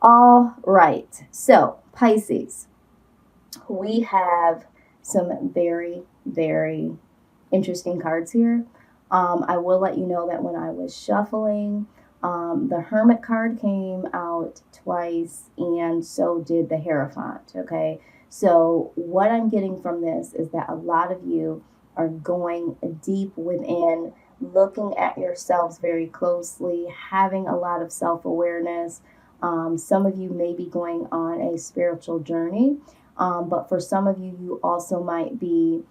All right. So, Pisces, we have some very, very interesting cards here. I will let you know that when I was shuffling, the Hermit card came out twice, and so did the Hierophant. Okay. So, what I'm getting from this is that a lot of you are going deep within, looking at yourselves very closely, having a lot of self awareness. Some of you may be going on a spiritual journey, but for some of you, you also might be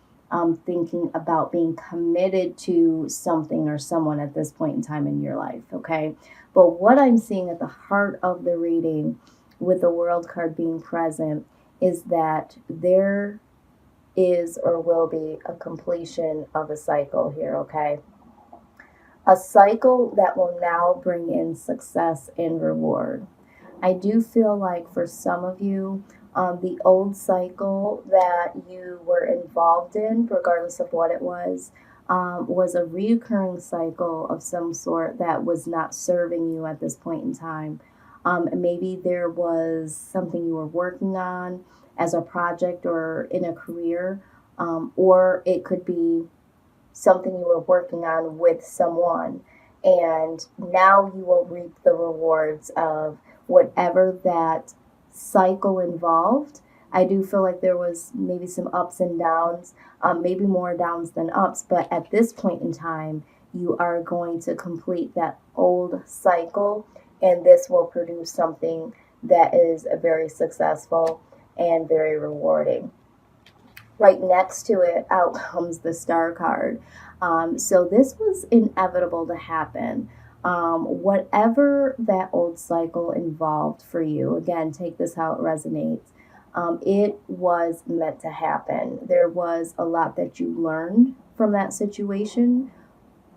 thinking about being committed to something or someone at this point in time in your life, okay? But what I'm seeing at the heart of the reading with the World card being present is that there is or will be a completion of a cycle here, okay? A cycle that will now bring in success and reward. I do feel like for some of you, the old cycle that you were involved in, regardless of what it was a reoccurring cycle of some sort that was not serving you at this point in time. Maybe there was something you were working on as a project or in a career, or it could be something you were working on with someone, and now you will reap the rewards of whatever that cycle involved. I do feel like there was maybe some ups and downs, maybe more downs than ups, but at this point in time, you are going to complete that old cycle, and this will produce something that is very successful and very rewarding. Right next to it, out comes the Star card. So this was inevitable to happen. Whatever that old cycle involved for you, again, take this how it resonates. It was meant to happen. There was a lot that you learned from that situation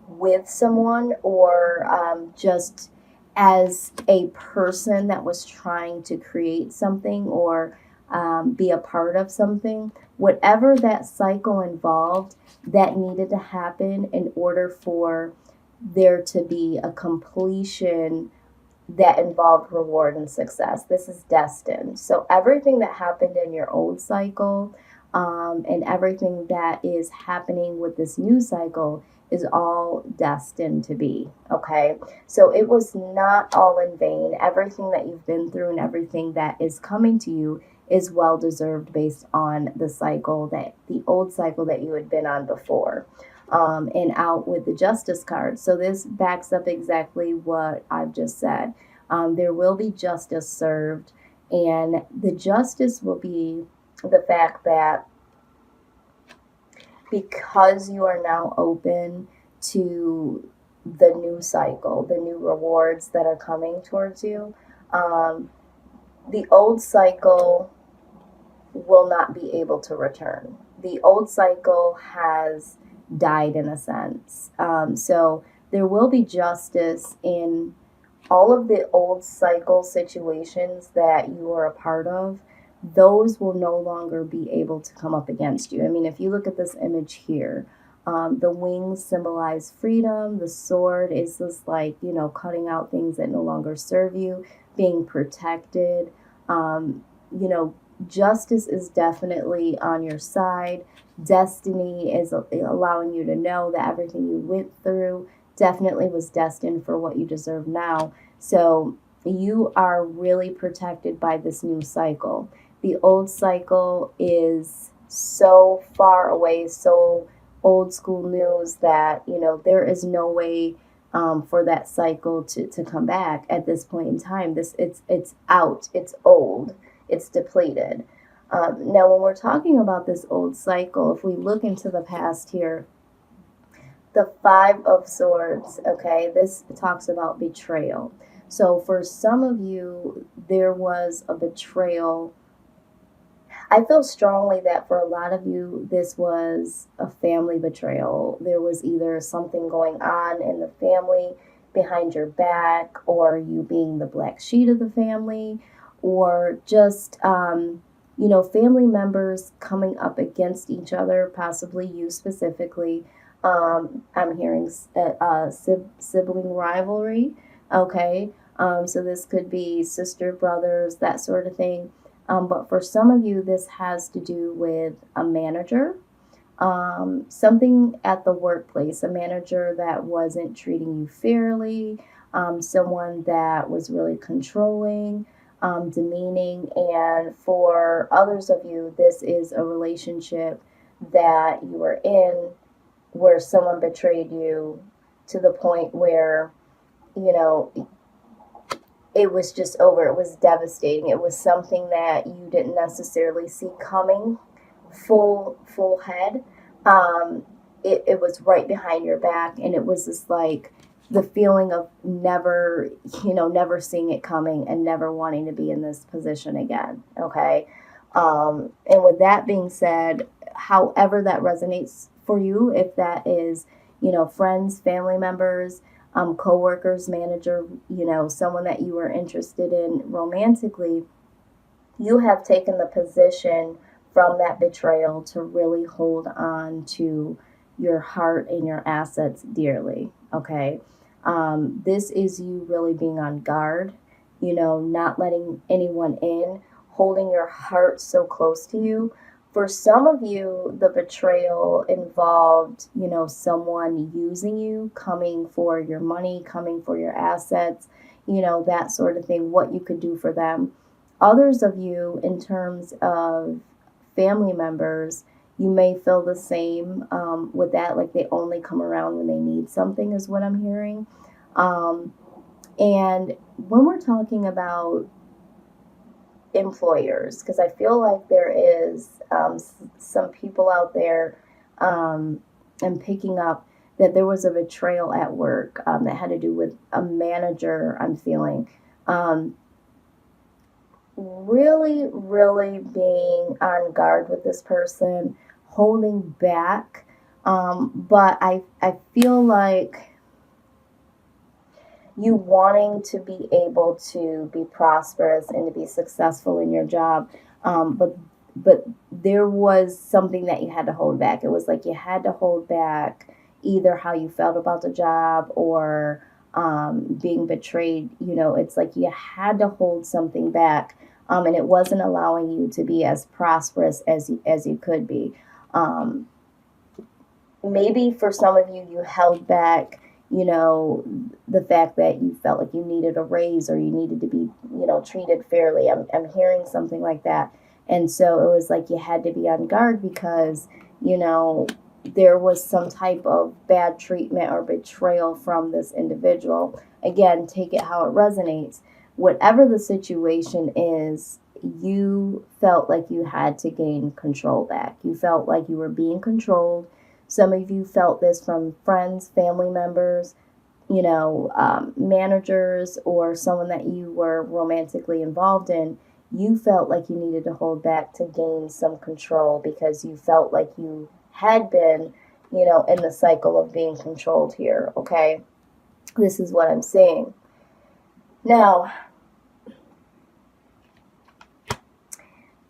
with someone, or just as a person that was trying to create something or be a part of something. Whatever that cycle involved, that needed to happen in order for there to be a completion that involved reward and success. This is destined. So everything that happened in your old cycle, and everything that is happening with this new cycle is all destined to be. Okay. So it was not all in vain. Everything that you've been through and everything that is coming to you is well deserved based on the old cycle that you had been on before. And out with the Justice card. So this backs up exactly what I've just said. There will be justice served, and the justice will be the fact that because you are now open to the new cycle, the new rewards that are coming towards you, the old cycle will not be able to return. The old cycle has died in a sense. So there will be justice in all of the old cycle situations that you are a part of. Those will no longer be able to come up against you. I mean, if you look at this image here, the wings symbolize freedom. The sword is just like, cutting out things that no longer serve you, being protected. You know, justice is definitely on your side. Destiny is allowing you to know that everything you went through definitely was destined for what you deserve now. So you are really protected by this new cycle. The old cycle is so far away, so old school news that, there is no way for that cycle to come back at this point in time. It's out, it's old, it's depleted. Now, when we're talking about this old cycle, if we look into the past here, the Five of Swords, okay, this talks about betrayal. So for some of you, there was a betrayal. I feel strongly that for a lot of you, this was a family betrayal. There was either something going on in the family behind your back, or you being the black sheep of the family, or just, family members coming up against each other, possibly you specifically. I'm hearing sibling rivalry, okay? So this could be sister, brothers, that sort of thing. But for some of you, this has to do with a manager, something at the workplace, a manager that wasn't treating you fairly, someone that was really controlling, demeaning. And for others of you, this is a relationship that you were in where someone betrayed you to the point where, you know, it was just over. It was devastating. It was something that you didn't necessarily see coming full head. It was right behind your back, and it was just like the feeling of never, never seeing it coming and never wanting to be in this position again. Okay. And with that being said, however that resonates for you, if that is, friends, family members, co-workers, manager, someone that you are interested in romantically, you have taken the position from that betrayal to really hold on to your heart and your assets dearly. Okay. This is you really being on guard, not letting anyone in, holding your heart so close to you. For some of you, the betrayal involved, someone using you, coming for your money, coming for your assets, that sort of thing, what you could do for them. Others of you, in terms of family members, you may feel the same with that, like they only come around when they need something, is what I'm hearing. And when we're talking about employers, because I feel like there is some people out there, and picking up that there was a betrayal at work that had to do with a manager, I'm feeling. Really, really being on guard with this person, holding back. But I feel like you wanting to be able to be prosperous and to be successful in your job. But there was something that you had to hold back. It was like you had to hold back either how you felt about the job or being betrayed. It's like you had to hold something back, and it wasn't allowing you to be as prosperous as you could be. Maybe for some of you, you held back, the fact that you felt like you needed a raise or you needed to be, treated fairly. I'm hearing something like that. And so it was like you had to be on guard because, there was some type of bad treatment or betrayal from this individual. Again, take it how it resonates. Whatever the situation is, you felt like you had to gain control back. You felt like you were being controlled. Some of you felt this from friends, family members, managers, or someone that you were romantically involved in. You felt like you needed to hold back to gain some control because you felt like you had been, in the cycle of being controlled here. Okay. This is what I'm saying. Now,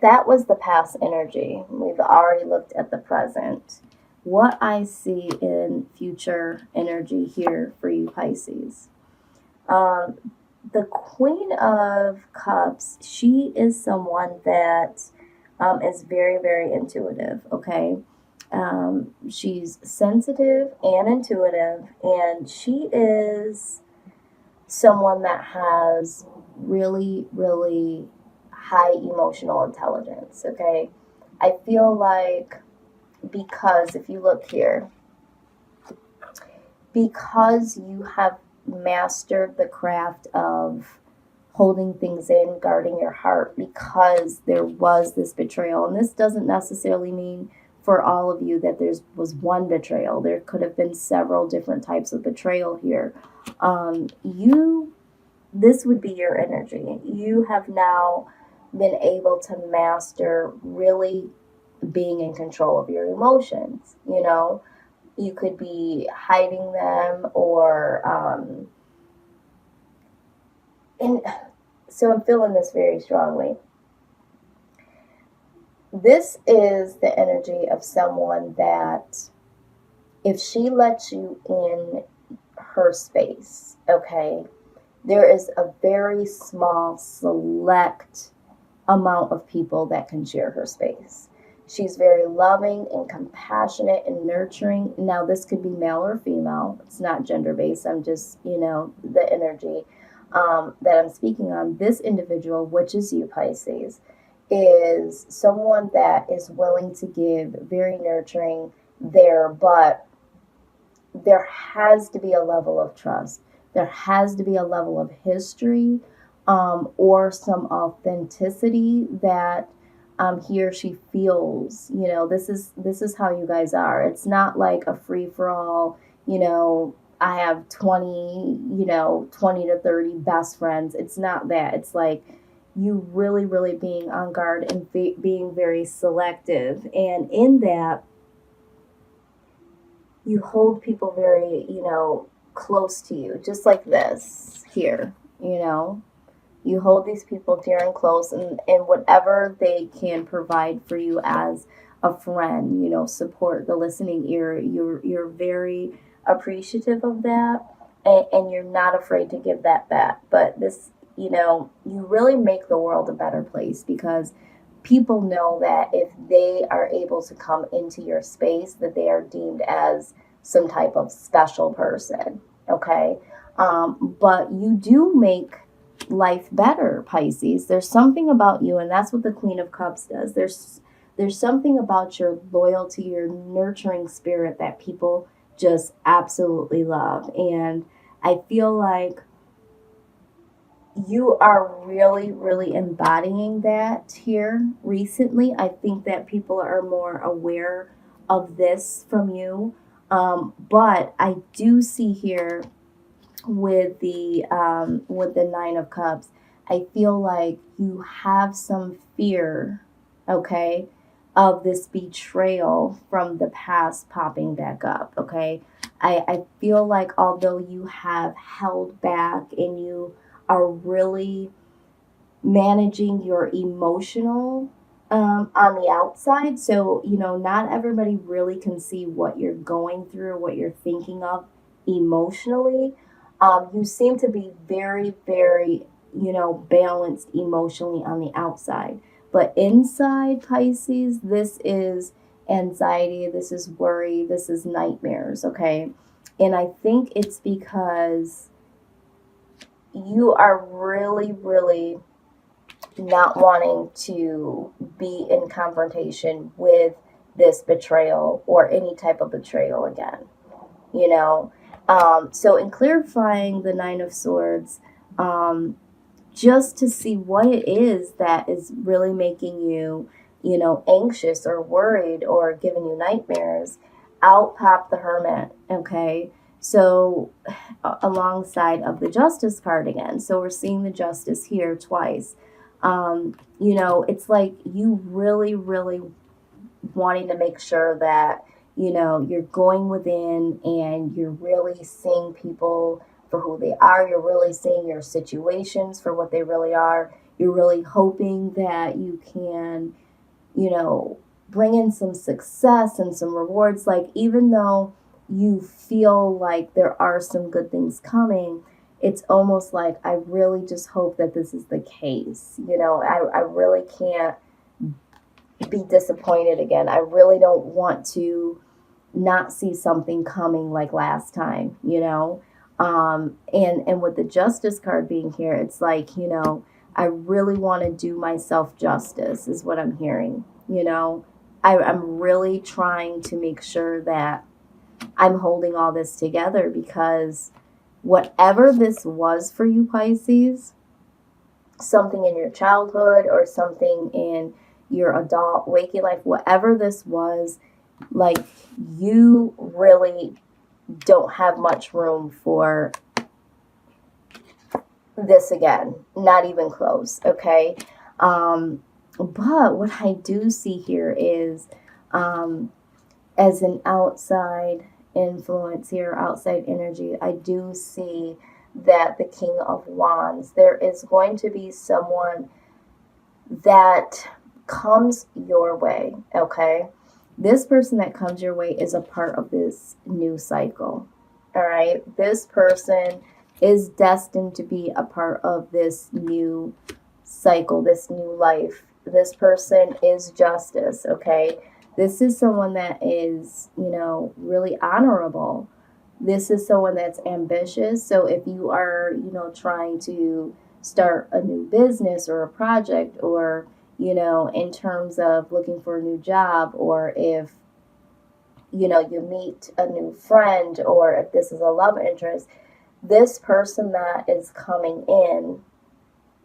that was the past energy. We've already looked at the present. What I see in future energy here for you, Pisces. The Queen of Cups, she is someone that is very, very intuitive, okay? She's sensitive and intuitive, and she is someone that has really, really high emotional intelligence, okay? I feel like because if you look here, because you have mastered the craft of holding things in, guarding your heart, because there was this betrayal, and this doesn't necessarily mean for all of you that there was one betrayal. There could have been several different types of betrayal here. This would be your energy. You have now been able to master really being in control of your emotions. You could be hiding them or and so I'm feeling this very strongly. This is the energy of someone that if she lets you in her space, okay, There is a very small, select amount of people that can share her space. She's very loving and compassionate and nurturing. Now, this could be male or female. It's not gender based. I'm just, the energy that I'm speaking on. This individual, which is you, Pisces, is someone that is willing to give, very nurturing there, but there has to be a level of trust. There has to be a level of history, or some authenticity that he or she feels. This is how you guys are. It's not like a free for all. I have 20 to 30 best friends. It's not that. It's like you really, really being on guard and being very selective. And in that, you hold people very, close to you, just like this here, You hold these people dear and close, and whatever they can provide for you as a friend, support, the listening ear, you're very appreciative of that, and you're not afraid to give that back. But this, you really make the world a better place, because people know that if they are able to come into your space, that they are deemed as some type of special person. Okay. But you do make life better, Pisces. There's something about you, and that's what the Queen of Cups does. There's something about your loyalty, your nurturing spirit that people just absolutely love. And I feel like you are really, really embodying that here recently. I think that people are more aware of this from you. But I do see here with the Nine of Cups, I feel like you have some fear, okay, of this betrayal from the past popping back up, okay? I feel like although you have held back and you are really managing your emotional on the outside, so not everybody really can see what you're going through, what you're thinking of emotionally. You seem to be very, very, balanced emotionally on the outside. But inside, Pisces, this is anxiety, this is worry, this is nightmares, okay? And I think it's because you are really, really not wanting to be in confrontation with this betrayal or any type of betrayal again, So in clarifying the Nine of Swords, just to see what it is that is really making you, anxious or worried or giving you nightmares, out pop the Hermit, okay? So alongside of the Justice card again. So we're seeing the Justice here twice. It's like you really, really wanting to make sure that, you're going within and you're really seeing people for who they are. You're really seeing your situations for what they really are. You're really hoping that you can, bring in some success and some rewards. Like, even though you feel like there are some good things coming, it's almost like, I really just hope that this is the case. I really can't be disappointed again. I really don't want to not see something coming like last time, and with the Justice card being here, it's like, I really want to do myself justice is what I'm hearing. I'm really trying to make sure that I'm holding all this together, because whatever this was for you, Pisces, something in your childhood or something in your adult waking life, whatever this was, like, you really don't have much room for this again, not even close, okay? But what I do see here is, as an outside influence here, outside energy, I do see that the King of Wands, there is going to be someone that comes your way, okay? This person that comes your way is a part of this new cycle, all right? This person is destined to be a part of this new cycle, this new life. This person is justice, okay? This is someone that is, really honorable. This is someone that's ambitious. So if you are, trying to start a new business or a project, or, in terms of looking for a new job, or if, you meet a new friend, or if this is a love interest, this person that is coming in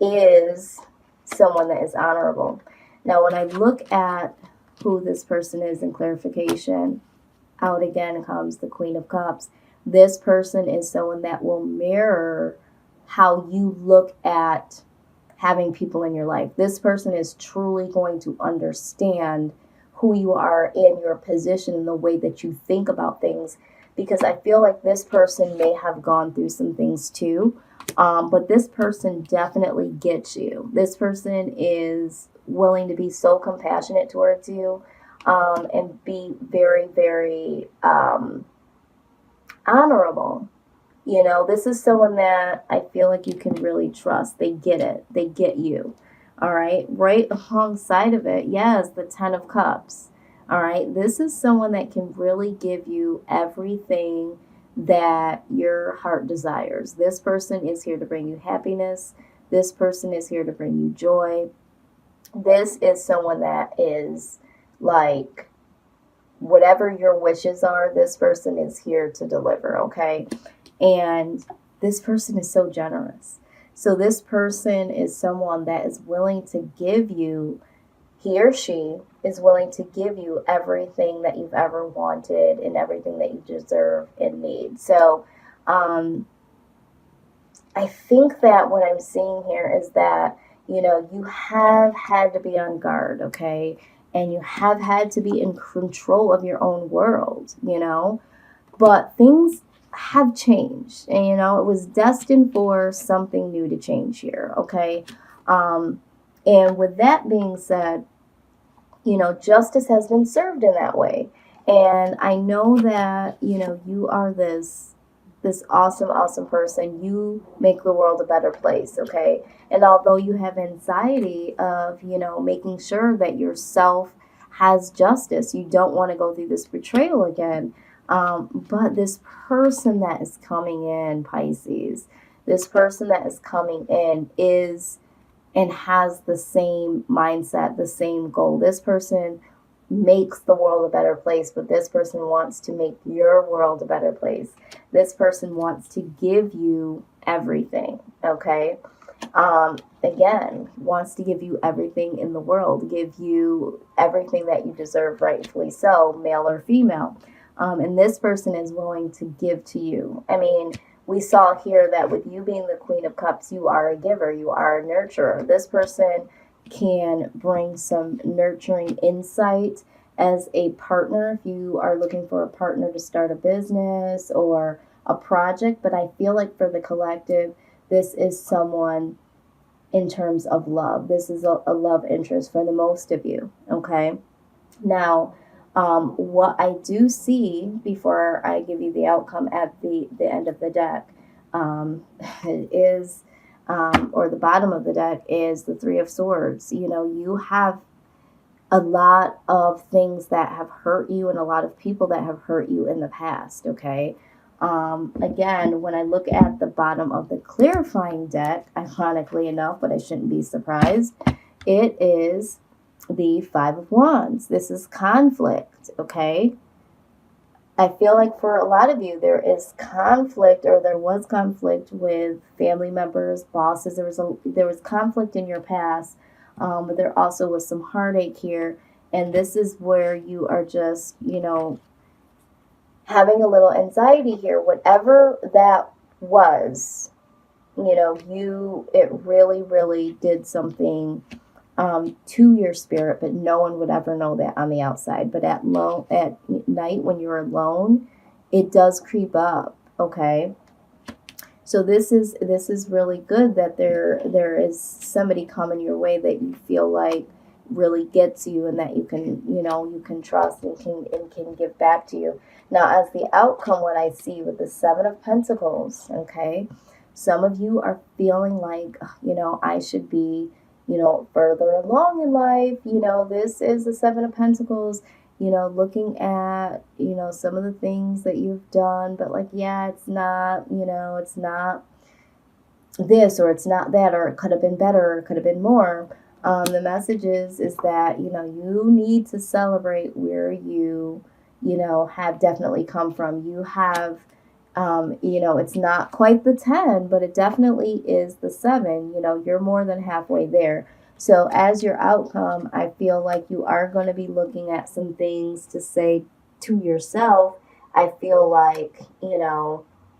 is someone that is honorable. Now, when I look at who this person is in clarification, out again comes the Queen of Cups. This person is someone that will mirror how you look at having people in your life. This person is truly going to understand who you are in your position and the way that you think about things, because I feel like this person may have gone through some things too. But this person definitely gets you. This person is willing to be so compassionate towards you, and be very, very honorable. This is someone that I feel like you can really trust. They get it. They get you. All right. Right alongside of it, yes, the 10 of Cups. All right. This is someone that can really give you everything that your heart desires. This person is here to bring you happiness. This person is here to bring you joy. This is someone that is like, whatever your wishes are, this person is here to deliver, okay? And this person is so generous. So this person is someone that is willing to give you, he or she is willing to give you everything that you've ever wanted and everything that you deserve and need. So I think that what I'm seeing here is that, you have had to be on guard, okay? And you have had to be in control of your own world, but things have changed, and it was destined for something new to change here, okay? And with that being said, justice has been served in that way. And I know that, you are this awesome person. You make the world a better place, okay? And although you have anxiety of, making sure that yourself has justice, you don't want to go through this betrayal again. But this person that is coming in, Pisces, this person that is coming in is and has the same mindset, the same goal. This person makes the world a better place, but this person wants to make your world a better place. This person wants to give you everything, okay? Again, wants to give you everything in the world, give you everything that you deserve, rightfully so, male or female. And this person is willing to give to you. I mean, we saw here that with you being the Queen of Cups, you are a giver, you are a nurturer. This person can bring some nurturing insight as a partner if you are looking for a partner to start a business or a project. But I feel like for the collective, this is someone in terms of love. This is a love interest for the most of you, okay? Now, what I do see before I give you the outcome at the end of the deck is, or the bottom of the deck is the Three of Swords. You have a lot of things that have hurt you and a lot of people that have hurt you in the past, okay? Again, when I look at the bottom of the clarifying deck, ironically enough, but I shouldn't be surprised, it is the Five of Wands. This is conflict, okay? I feel like for a lot of you, there is conflict, or there was conflict with family members, bosses. There was conflict in your past, but there also was some heartache here. And this is where you are just, having a little anxiety here. Whatever that was, it really, really did something to your spirit, but no one would ever know that on the outside. But at night when you're alone, it does creep up, okay? So this is really good that there is somebody coming your way that you feel like really gets you and that you can trust and can give back to you. Now, as the outcome, what I see with the Seven of Pentacles, okay? Some of you are feeling like, I should be, further along in life. This is the Seven of Pentacles, looking at, some of the things that you've done, but like, yeah, it's not, it's not this, or it's not that, or it could have been better, or it could have been more. The message is that, you need to celebrate where you, have definitely come from. You have, it's not quite the 10, but it definitely is the 7. You're more than halfway there. So as your outcome, I feel like you are going to be looking at some things to say to yourself. I feel like,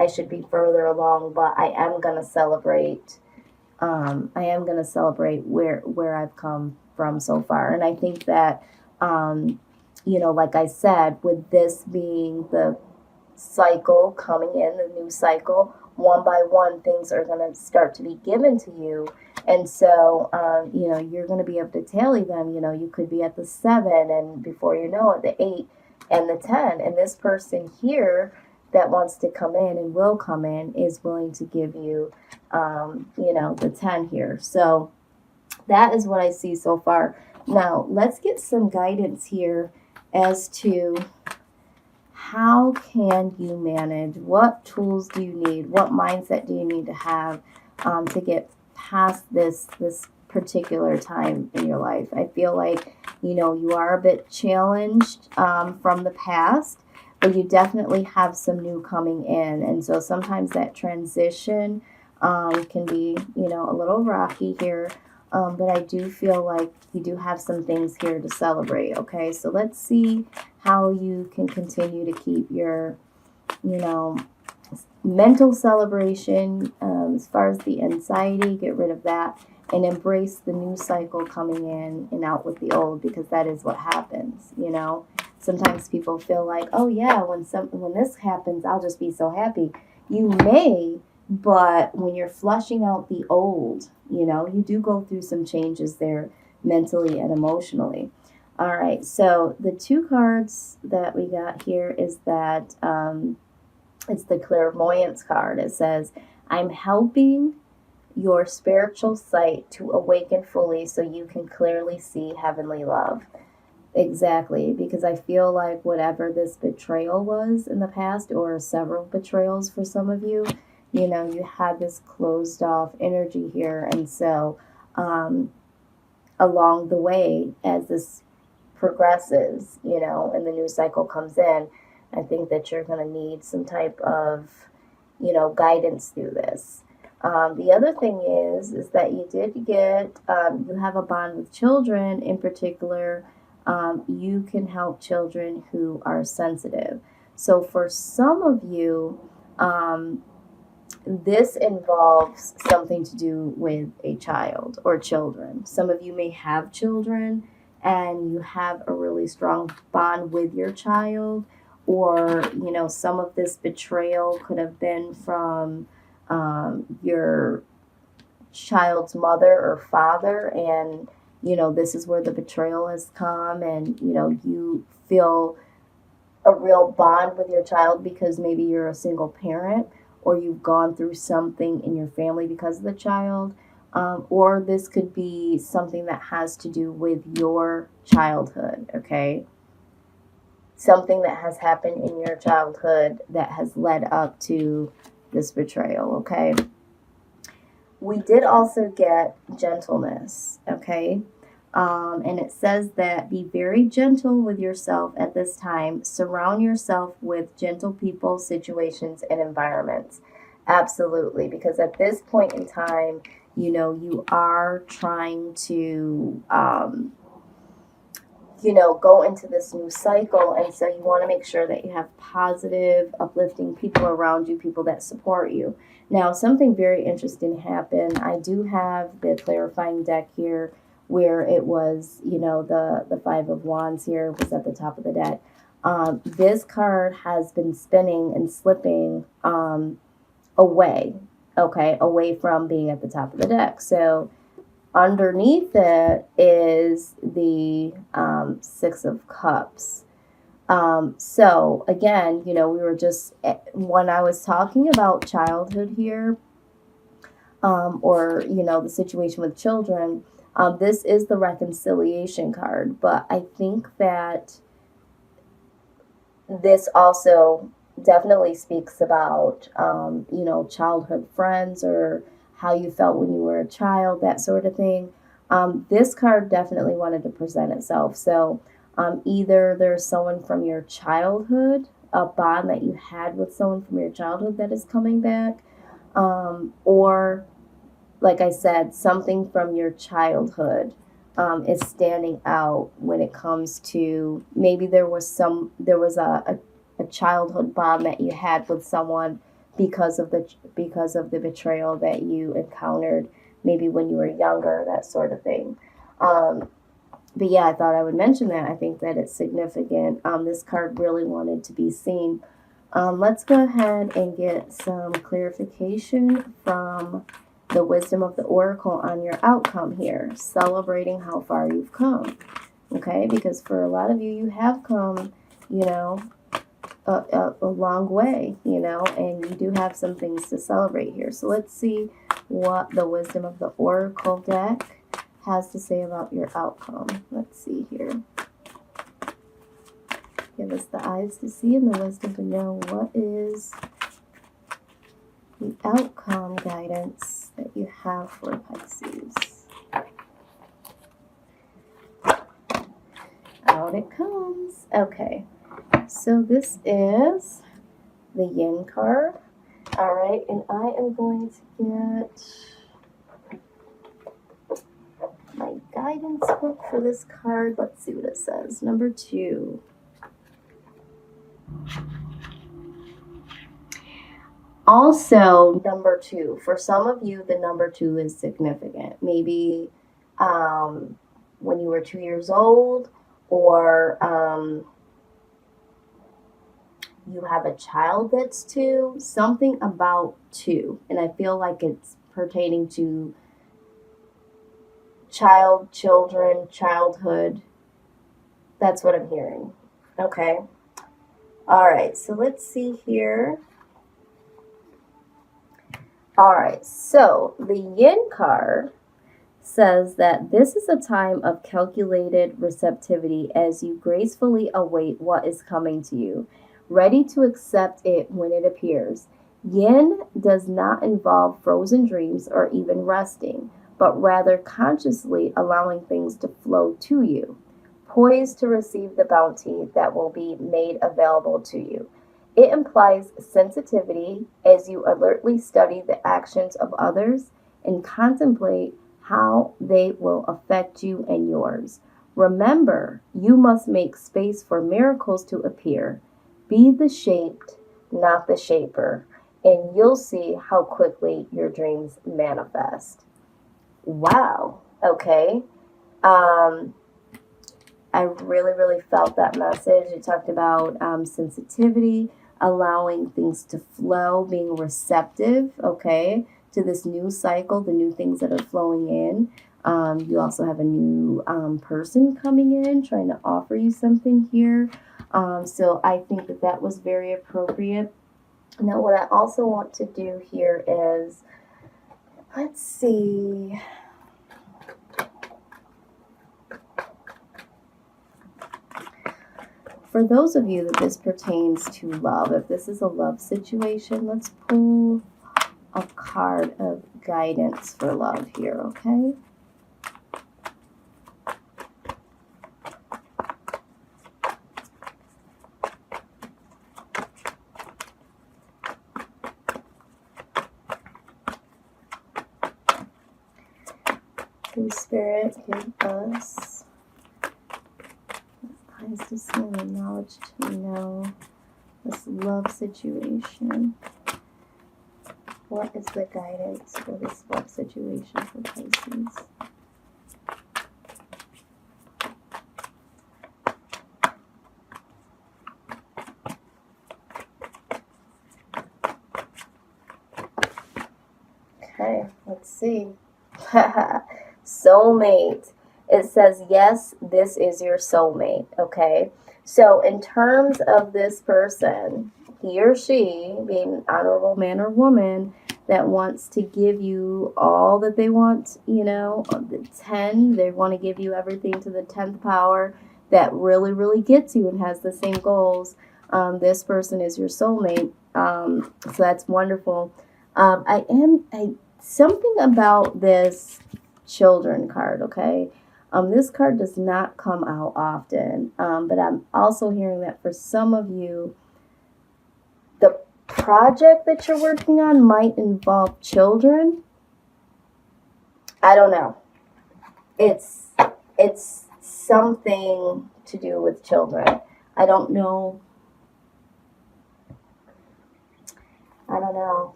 I should be further along, but I am going to celebrate. I am going to celebrate where I've come from so far. And I think that, like I said, with this being the cycle coming in, the new cycle, one by one, things are going to start to be given to you. And so, you're going to be able to tally them. You could be at the 7, and before you know it, the 8 and the 10. And this person here that wants to come in and will come in is willing to give you, the 10 here. So that is what I see so far. Now, let's get some guidance here as to how can you manage, what tools do you need, what mindset do you need to have to get past this particular time in your life. I feel like, you are a bit challenged from the past, but you definitely have some new coming in. And so sometimes that transition can be, a little rocky here. But I do feel like you do have some things here to celebrate. Okay, so let's see how you can continue to keep your, mental celebration as far as the anxiety, get rid of that, and embrace the new cycle coming in and out with the old, because that is what happens. Sometimes people feel like, oh yeah, when this happens, I'll just be so happy. You may, but when you're flushing out the old, you do go through some changes there mentally and emotionally. All right, so the 2 cards that we got here is that it's the clairvoyance card. It says, I'm helping your spiritual sight to awaken fully so you can clearly see heavenly love. Exactly, because I feel like whatever this betrayal was in the past, or several betrayals for some of you, you had this closed off energy here. And so along the way, as this progresses, and the new cycle comes in, I think that you're going to need some type of, guidance through this. The other thing is that you did get, you have a bond with children in particular. You can help children who are sensitive. So for some of you, this involves something to do with a child or children. Some of you may have children and you have a really strong bond with your child, or, some of this betrayal could have been from your child's mother or father, and, this is where the betrayal has come, and, you feel a real bond with your child because maybe you're a single parent, or you've gone through something in your family because of the child, or this could be something that has to do with your childhood, okay? Something that has happened in your childhood that has led up to this betrayal, okay? We did also get gentleness, okay? And it says that be very gentle with yourself at this time. Surround yourself with gentle people, situations, and environments. Absolutely, because at this point in time, you are trying to, go into this new cycle. And so you want to make sure that you have positive, uplifting people around you, people that support you. Now, something very interesting happened. I do have the clarifying deck here, where it was, the 5 of Wands here was at the top of the deck. This card has been spinning and slipping away, okay, away from being at the top of the deck. So underneath it is the 6 of Cups. So again, we were just, when I was talking about childhood here, or, the situation with children, this is the reconciliation card. But I think that this also definitely speaks about, childhood friends or how you felt when you were a child, that sort of thing. This card definitely wanted to present itself. So either there's someone from your childhood, a bond that you had with someone from your childhood that is coming back, or, like I said, something from your childhood is standing out when it comes to, maybe there was a childhood bond that you had with someone because of the betrayal that you encountered maybe when you were younger, that sort of thing. But yeah, I thought I would mention that. I think that it's significant. This card really wanted to be seen. Let's go ahead and get some clarification from the wisdom of the oracle on your outcome here, celebrating how far you've come. Okay, because for a lot of you, you have come, a long way, and you do have some things to celebrate here. So let's see what the wisdom of the oracle deck has to say about your outcome. Let's see here. Give us the eyes to see and the wisdom to know what is the outcome guidance that you have for Pisces. Out it comes. Okay, so this is the Yin card. All right, and I am going to get my guidance book for this card. Let's see what it says. Number 2. Also, number 2, for some of you, the number 2 is significant. Maybe when you were 2 years old, or you have a child that's 2, something about 2. And I feel like it's pertaining to children, childhood. That's what I'm hearing. Okay. All right, so let's see here. All right, so the Yin card says that this is a time of calculated receptivity as you gracefully await what is coming to you, ready to accept it when it appears. Yin does not involve frozen dreams or even resting, but rather consciously allowing things to flow to you, poised to receive the bounty that will be made available to you. It implies sensitivity as you alertly study the actions of others and contemplate how they will affect you and yours. Remember, you must make space for miracles to appear. Be the shaped, not the shaper, and you'll see how quickly your dreams manifest. Wow. Okay. I really, really felt that message. It talked about sensitivity, allowing things to flow, being receptive, okay, to this new cycle, the new things that are flowing in. You also have a new person coming in, trying to offer you something here. So I think that was very appropriate. Now, what I also want to do here is, let's see. For those of you that this pertains to love, if this is a love situation, let's pull a card of guidance for love here, okay? Holy Spirit, give us eyes to see and the knowledge to know this love situation. What is the guidance for this love situation for Pisces? Okay, let's see. Soulmate. It says, yes, this is your soulmate, okay? So in terms of this person, he or she, being an honorable man or woman, that wants to give you all that they want, the 10, they want to give you everything to the 10th power, that really, really gets you and has the same goals. This person is your soulmate. So that's wonderful. Something about this children card, okay? This card does not come out often, but I'm also hearing that for some of you, the project that you're working on might involve children. I don't know. It's something to do with children. I don't know.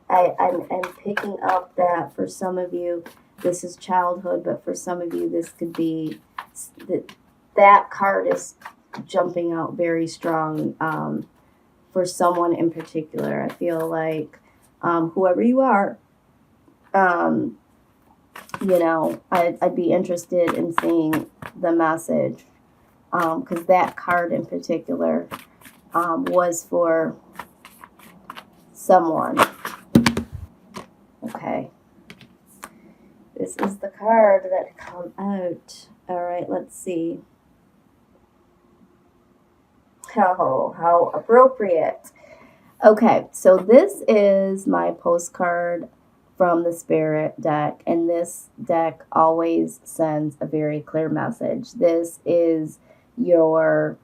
I'm picking up that for some of you, this is childhood, but for some of you, this could be that card is jumping out very strong for someone in particular. I feel like whoever you are, I'd be interested in seeing the message because that card in particular was for someone. Okay. This is the card that come out. All right, let's see. How appropriate. Okay, so this is my postcard from the Spirit deck, and this deck always sends a very clear message. This is your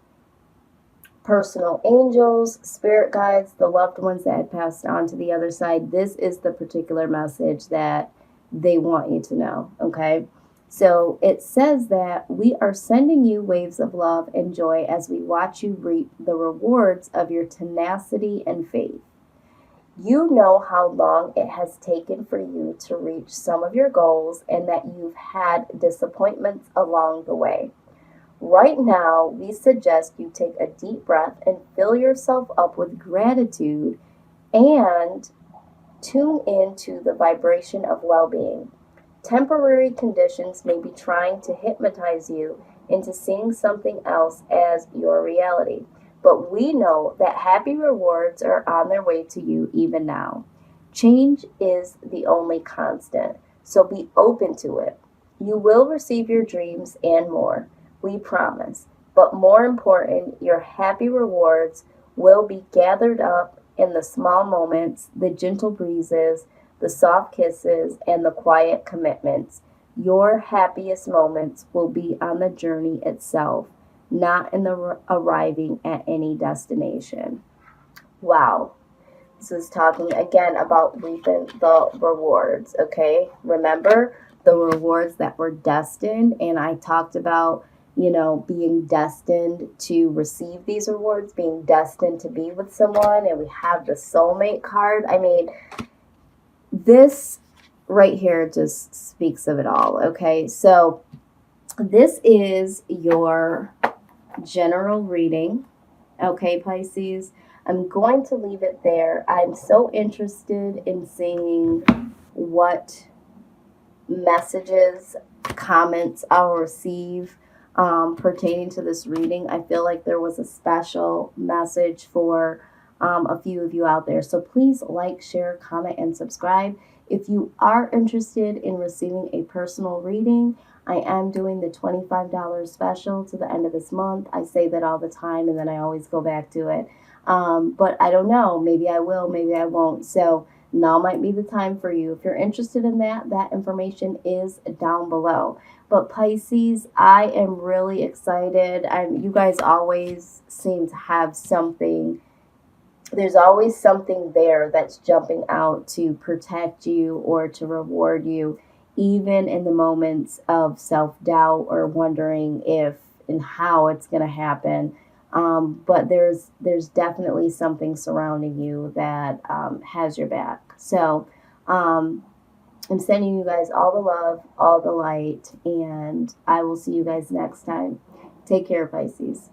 personal angels, spirit guides, the loved ones that had passed on to the other side. This is the particular message that they want you to know, okay? So it says that we are sending you waves of love and joy as we watch you reap the rewards of your tenacity and faith. You know how long it has taken for you to reach some of your goals and that you've had disappointments along the way. Right now, we suggest you take a deep breath and fill yourself up with gratitude and tune into the vibration of well-being. Temporary conditions may be trying to hypnotize you into seeing something else as your reality, but we know that happy rewards are on their way to you even now. Change is the only constant, so be open to it. You will receive your dreams and more. We promise. But more important, your happy rewards will be gathered up in the small moments, the gentle breezes, the soft kisses, and the quiet commitments. Your happiest moments will be on the journey itself, not in the arriving at any destination. Wow. This is talking again about reaping the rewards, okay? Remember the rewards that were destined, and I talked about being destined to receive these rewards, being destined to be with someone, and we have the soulmate card. I mean, this right here just speaks of it all, okay? So this is your general reading, okay, Pisces? I'm going to leave it there. I'm so interested in seeing what messages, comments I'll receive pertaining to this reading. I feel like there was a special message for a few of you out there. So please like, share, comment, and subscribe. If you are interested in receiving a personal reading, I am doing the $25 special to the end of this month. I say that all the time, and then I always go back to it. But I don't know. Maybe I will, maybe I won't. So now might be the time for you. If you're interested in that information is down below. But Pisces, I am really excited. You guys always seem to have something. There's always something there that's jumping out to protect you or to reward you, even in the moments of self-doubt or wondering if and how it's going to happen. But there's definitely something surrounding you that has your back. So I'm sending you guys all the love, all the light, and I will see you guys next time. Take care, Pisces.